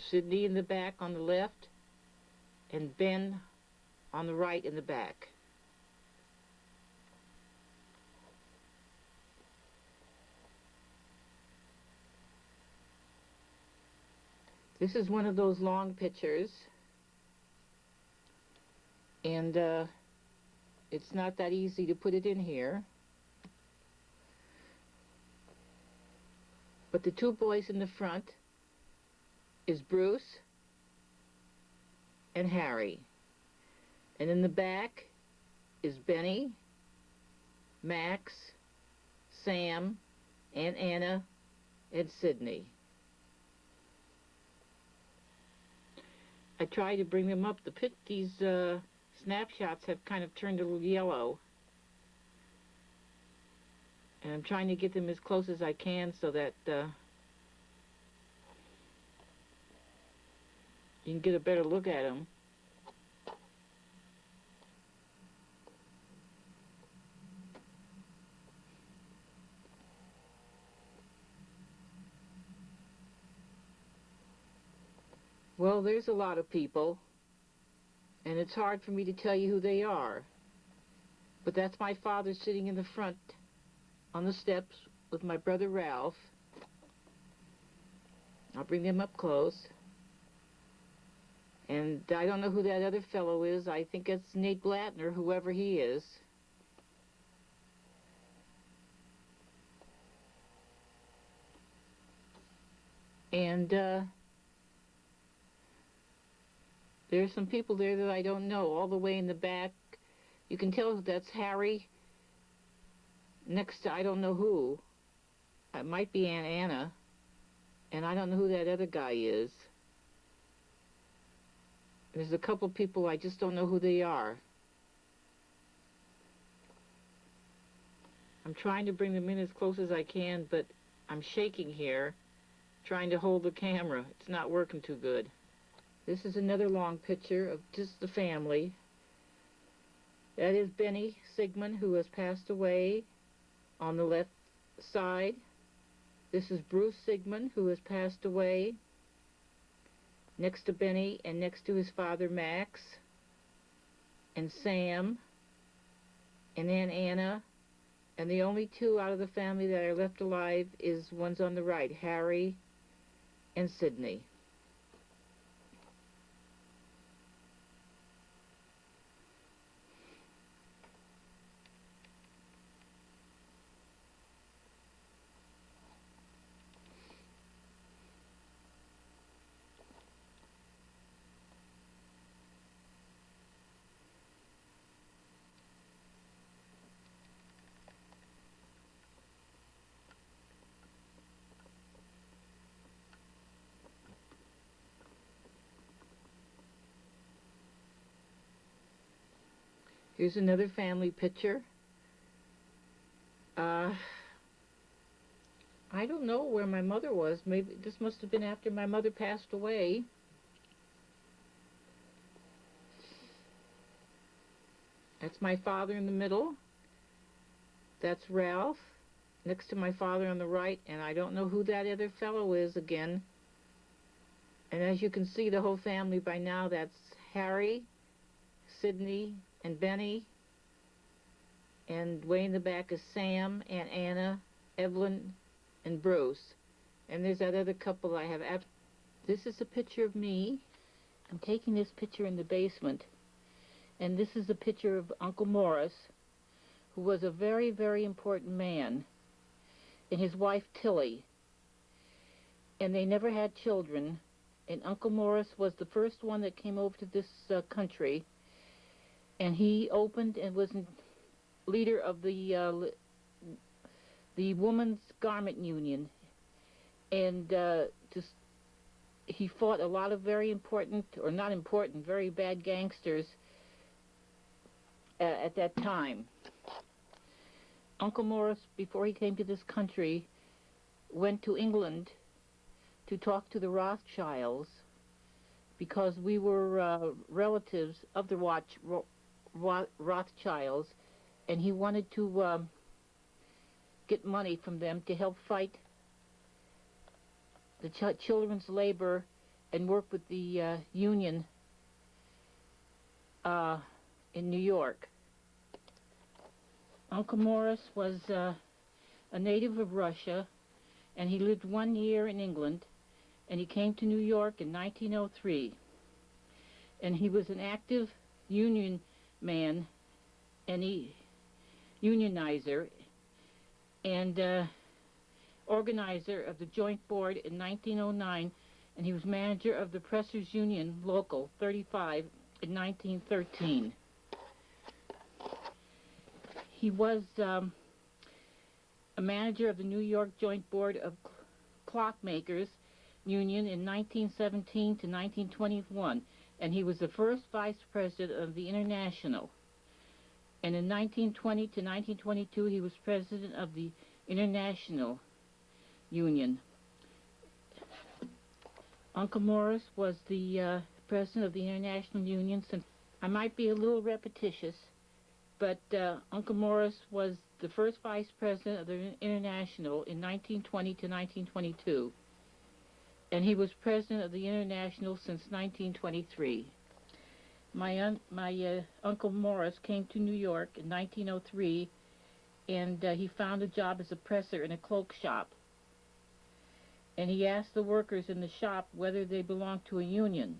Sidney in the back on the left, and Ben on the right in the back. This is one of those long pictures, and it's not that easy to put it in here. But the two boys in the front is Bruce and Harry. And in the back is Benny, Max, Sam, Aunt Anna, and Sidney. I try to bring them up. These snapshots have kind of turned a little yellow. And I'm trying to get them as close as I can so that you can get a better look at them. Well, there's a lot of people, and it's hard for me to tell you who they are. But that's my father sitting in the front on the steps with my brother Ralph. I'll bring them up close. And I don't know who that other fellow is. I think it's Nate Blattner, whoever he is. And there's some people there that I don't know. All the way in the back, you can tell that's Harry next to I don't know who. It might be Aunt Anna. And I don't know who that other guy is. There's a couple people I just don't know who they are. I'm trying to bring them in as close as I can, but I'm shaking here, trying to hold the camera. It's not working too good. This is another long picture of just the family. That is Benny Sigmund, who has passed away, on the left side. This is Bruce Sigmund, who has passed away, next to Benny and next to his father Max, and Sam, and Aunt Anna, and the only two out of the family that are left alive is one's on the right, Harry and Sidney. Here's another family picture. I don't know where my mother was. Maybe this must have been after my mother passed away. That's my father in the middle. That's Ralph, next to my father on the right, and I don't know who that other fellow is again. And as you can see, the whole family by now, that's Harry, Sidney, and Benny, and way in the back is Sam, Aunt Anna, Evelyn, and Bruce. And there's that other couple I have. This is a picture of me. I'm taking this picture in the basement. And this is a picture of Uncle Morris, who was a very, very important man, and his wife Tilly. And they never had children. And Uncle Morris was the first one that came over to this country. And he opened and was leader of the Women's Garment Union. And he fought a lot of very important, or not important, very bad gangsters at that time. Uncle Morris, before he came to this country, went to England to talk to the Rothschilds because we were relatives of the Rothschilds, and he wanted to get money from them to help fight the children's labor and worked with the union in New York. Uncle Morris was a native of Russia, and he lived 1 year in England, and he came to New York in 1903. And he was an active union man, and unionizer, and organizer of the Joint Board in 1909, and he was manager of the Pressers Union Local 35 in 1913. He was a manager of the New York Joint Board of Clockmakers Union in 1917 to 1921, and he was the first vice president of the International. And in 1920 to 1922, he was president of the International Union. Uncle Morris was the president of the International Union since, I might be a little repetitious, but Uncle Morris was the first vice president of the International in 1920 to 1922. And he was president of the International since 1923. My Uncle Morris came to New York in 1903, and he found a job as a presser in a cloak shop. And he asked the workers in the shop whether they belonged to a union.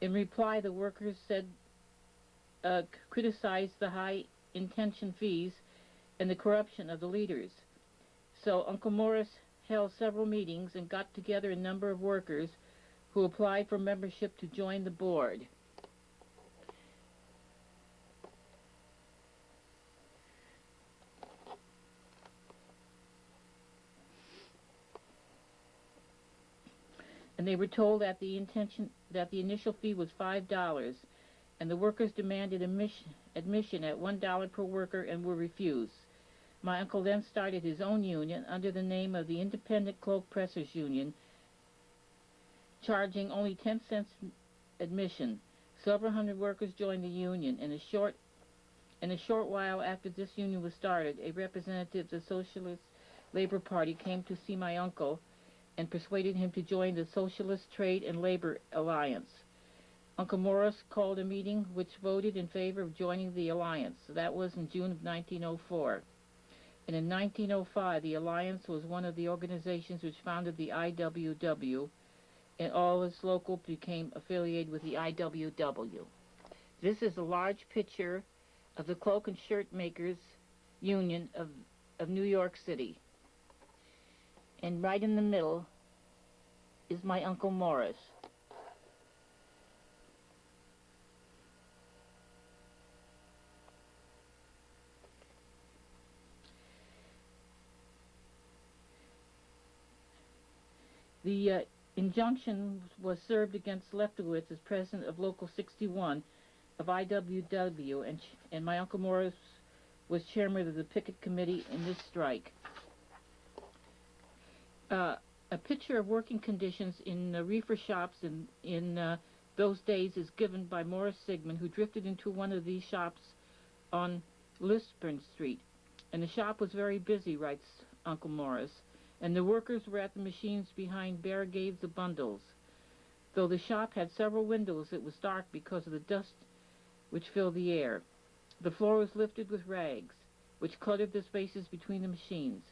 In reply, the workers said, criticized the high intention fees and the corruption of the leaders. So Uncle Morris held several meetings and got together a number of workers who applied for membership to join the board. And they were told that the initial fee was $5, and the workers demanded admission at $1 per worker and were refused. My uncle then started his own union under the name of the Independent Cloak Pressers Union, charging only 10 cents admission. Several hundred workers joined the union. In a short while after this union was started, a representative of the Socialist Labor Party came to see my uncle and persuaded him to join the Socialist Trade and Labor Alliance. Uncle Morris called a meeting which voted in favor of joining the alliance. That was in June of 1904. And in 1905, the alliance was one of the organizations which founded the IWW, and all its locals became affiliated with the IWW. This is a large picture of the Cloak and Shirt Makers Union of New York City. And right in the middle is my Uncle Morris. The injunction was served against Lefkowitz as president of Local 61 of IWW, and my Uncle Morris was chairman of the picket committee in this strike. A picture of working conditions in reefer shops in those days is given by Morris Sigmund, who drifted into one of these shops on Lisburn Street. And the shop was very busy, writes Uncle Morris, and the workers were at the machines behind barricades of bundles. Though the shop had several windows, it was dark because of the dust which filled the air. The floor was lifted with rags, which cluttered the spaces between the machines.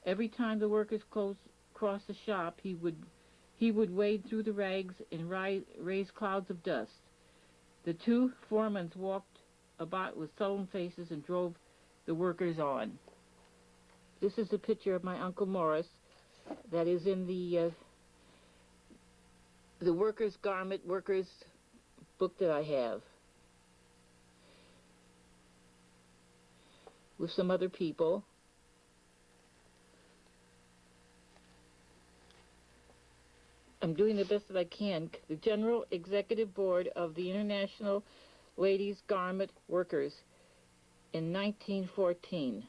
Every time the workers crossed the shop, he would wade through the rags and raise clouds of dust. The two foremen walked about with sullen faces and drove the workers on. This is a picture of my Uncle Morris that is in the Workers' Garment Workers book that I have, with some other people. I'm doing the best that I can. The General Executive Board of the International Ladies Garment Workers in 1914.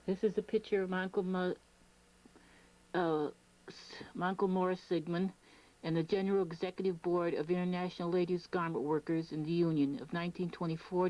This is a picture of my Uncle Morris Sigmund and the General Executive Board of International Ladies Garment Workers in the Union of 1924